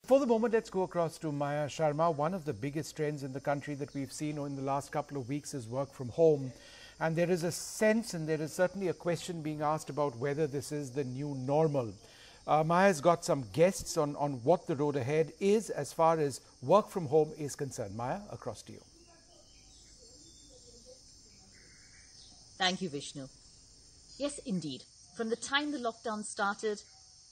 For the moment, let's go across to Maya Sharma. One of the biggest trends in the country that we've seen in the last couple of weeks is work from home. And there is a sense, and there is certainly a question being asked about whether this is the new normal. Maya's got some guests on what the road ahead is as far as work from home is concerned. Maya, across to you. Thank you, Vishnu. Yes, indeed. From the time the lockdown started,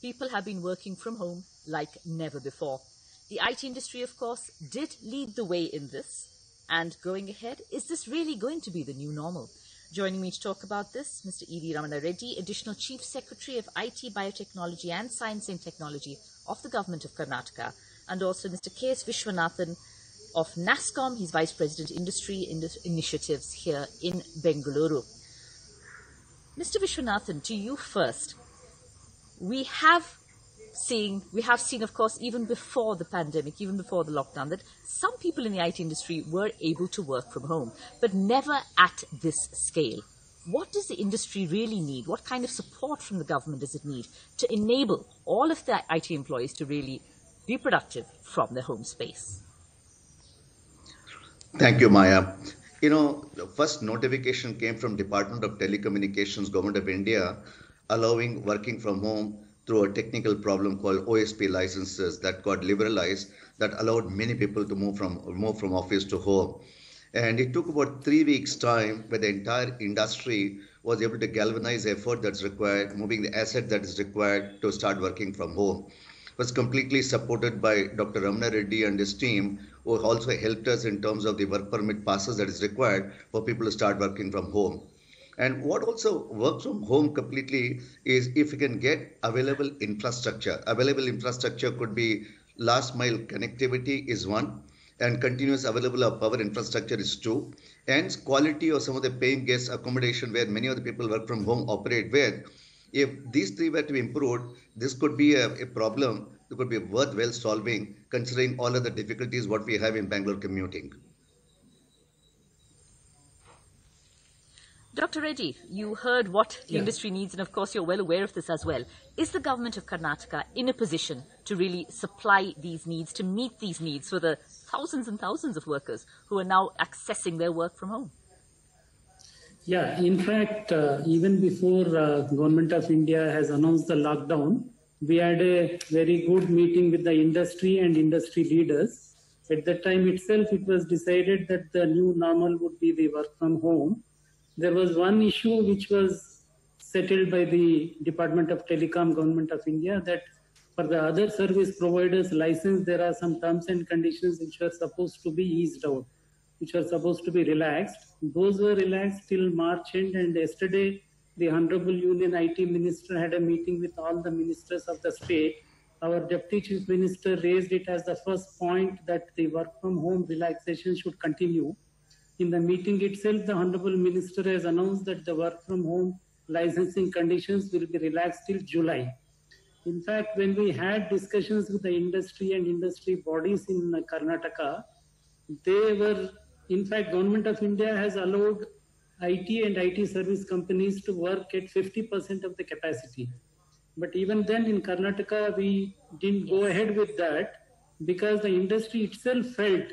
people have been working from home like never before. The IT industry, of course, did lead the way in this. And going ahead, is this really going to be the new normal? Joining me to talk about this, Mr. E.V. Ramana Reddy, Additional Chief Secretary of IT, Biotechnology and Science and Technology of the Government of Karnataka, and also Mr. K.S. Vishwanathan of NASCOM. He's Vice President Industry Initiatives here in Bengaluru. Mr. Vishwanathan, to you first. We have seen, of course, even before the pandemic, even before the lockdown, that some people in the IT industry were able to work from home, but never at this scale. What does the industry really need? What kind of support from the government does it need to enable all of the IT employees to really be productive from their home space? Thank you, Maya. The first notification came from Department of Telecommunications, Government of India, allowing working from home through a technical problem called OSP licenses that got liberalized, that allowed many people to move from office to home. And it took about 3 weeks' time where the entire industry was able to galvanize effort that's required, moving the asset that is required to start working from home. It was completely supported by Dr. Ramana Reddy and his team, who also helped us in terms of the work permit passes that is required for people to start working from home. And what also works from home completely is if you can get available infrastructure. Available infrastructure could be last mile connectivity is one, and continuous available power infrastructure is two, and quality of some of the paying guest accommodation where many of the people work from home operate with. If these three were to be improved, this could be a problem that could be worthwhile solving, considering all of the difficulties what we have in Bangalore commuting. Dr. Reddy, you heard what the industry needs, and of course you're well aware of this as well. Is the government of Karnataka in a position to really supply these needs, to meet these needs for the thousands and thousands of workers who are now accessing their work from home? Yeah, in fact, even before Government of India has announced the lockdown, we had a very good meeting with the industry and industry leaders. At that time itself, it was decided that the new normal would be the work from home. There was one issue which was settled by the Department of Telecom, Government of India, that for the other service providers license, there are some terms and conditions which were supposed to be eased out, which were supposed to be relaxed. Those were relaxed till March end, and yesterday the Honorable Union IT Minister had a meeting with all the ministers of the state. Our Deputy Chief Minister raised it as the first point that the work from home relaxation should continue. In the meeting itself, the Honorable Minister has announced that the work from home licensing conditions will be relaxed till July. In fact, when we had discussions with the industry and industry bodies in Karnataka, Government of India has allowed IT and IT service companies to work at 50% of the capacity. But even then in Karnataka, we didn't go ahead with that because the industry itself felt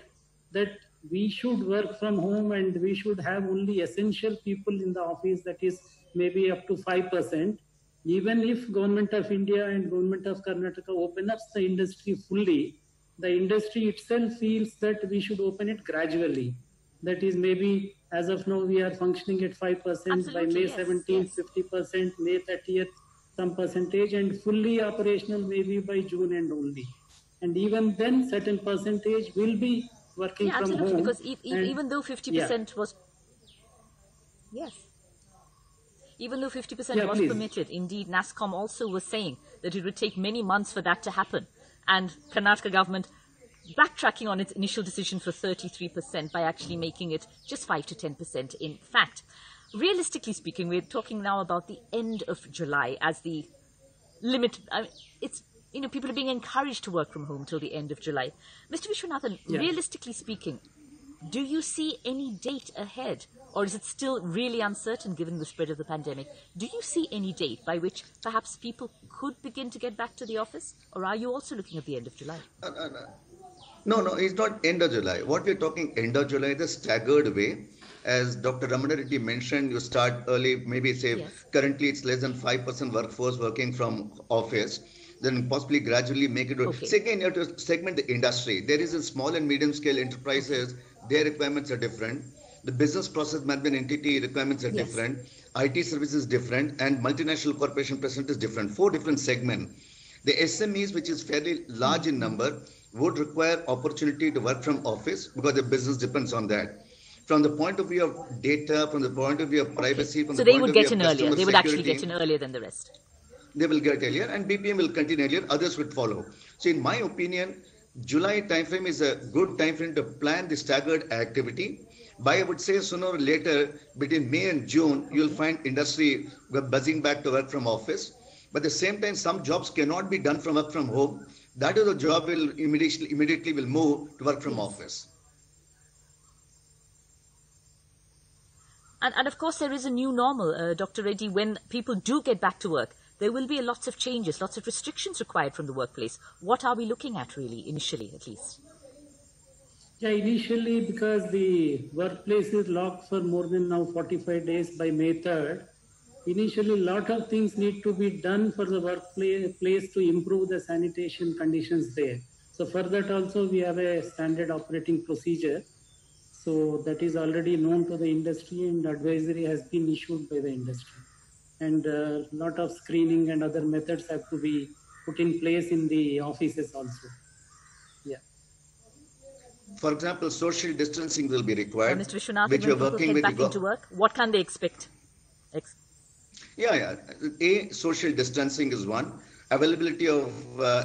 that we should work from home and we should have only essential people in the office, that is maybe up to 5%. Even if Government of India and Government of Karnataka open up the industry fully, the industry itself feels that we should open it gradually. That is, maybe as of now we are functioning at 5%, absolutely, by May 17th, 50%, May 30th, some percentage, and fully operational maybe by June end only. And even then certain percentage will be working from absolutely, home. Because even though 50% was... Yes. Even though 50% was permitted, indeed, NASCOM also was saying that it would take many months for that to happen. And Karnataka government backtracking on its initial decision for 33% by actually making it just 5 to 10% in fact. Realistically speaking, we're talking now about the end of July as the limit. People are being encouraged to work from home till the end of July. Mr. Vishwanathan, realistically speaking, Do you see any date ahead, or is it still really uncertain given the spread of the pandemic? Do you see any date by which perhaps people could begin to get back to the office, or are you also looking at the end of July? No, it's not end of July. What we're talking end of July, the staggered way. As Dr. Ramana Reddy mentioned, you start early, maybe say Yes. currently it's less than 5% workforce working from office, then possibly gradually make it. Okay. Second, you have to segment the industry. There is a small and medium scale enterprises, their requirements are different. The business process management entity requirements are Yes. different. IT services different, and multinational corporation present is different. 4 different segments. The SMEs, which is fairly large in number, would require opportunity to work from office because the business depends on that. From the point of view of data, from the point of view of privacy, Okay. from So the they point would of view get of in earlier. customer They would actually security, get in earlier than the rest. they will get earlier, and BPM will continue earlier, others would follow. So in my opinion, July timeframe is a good timeframe to plan the staggered activity. By I would say sooner or later, between May and June, you'll find industry buzzing back to work from office. But at the same time, some jobs cannot be done from work from home. That is the job will immediately will move to work from Yes. office. And of course, there is a new normal, Dr. Reddy. When people do get back to work, there will be lots of changes, lots of restrictions required from the workplace. What are we looking at, really, initially, at least? Yeah, initially, because the workplace is locked for more than now 45 days by May 3rd, initially a lot of things need to be done for the workplace to improve the sanitation conditions there. So for that also we have a standard operating procedure. So that is already known to the industry, and advisory has been issued by the industry. And a lot of screening and other methods have to be put in place in the offices also. Yeah. For example, social distancing will be required, Mr. Vishwanathan, which we when are people working head with back into work, what can they expect? Yeah. Social distancing is one. Availability of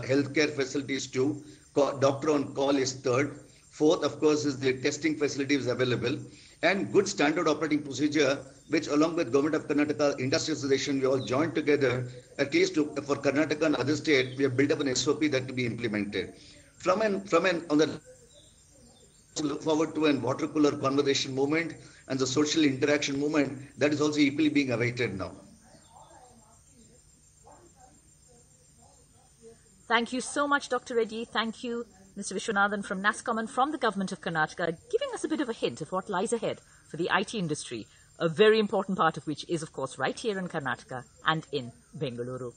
healthcare facilities two. Doctor on call is third. Fourth, of course, is the testing facility is available, and good standard operating procedure, which along with Government of Karnataka Industry Association, we all joined together. At least for Karnataka and other state, we have built up an SOP that to be implemented. From an on the look forward to an water cooler conversation movement and the social interaction movement that is also equally being awaited now. Thank you so much, Dr. Reddy. Thank you, Mr. Vishwanathan from NASSCOM and from the Government of Karnataka, giving us a bit of a hint of what lies ahead for the IT industry, a very important part of which is, of course, right here in Karnataka and in Bengaluru.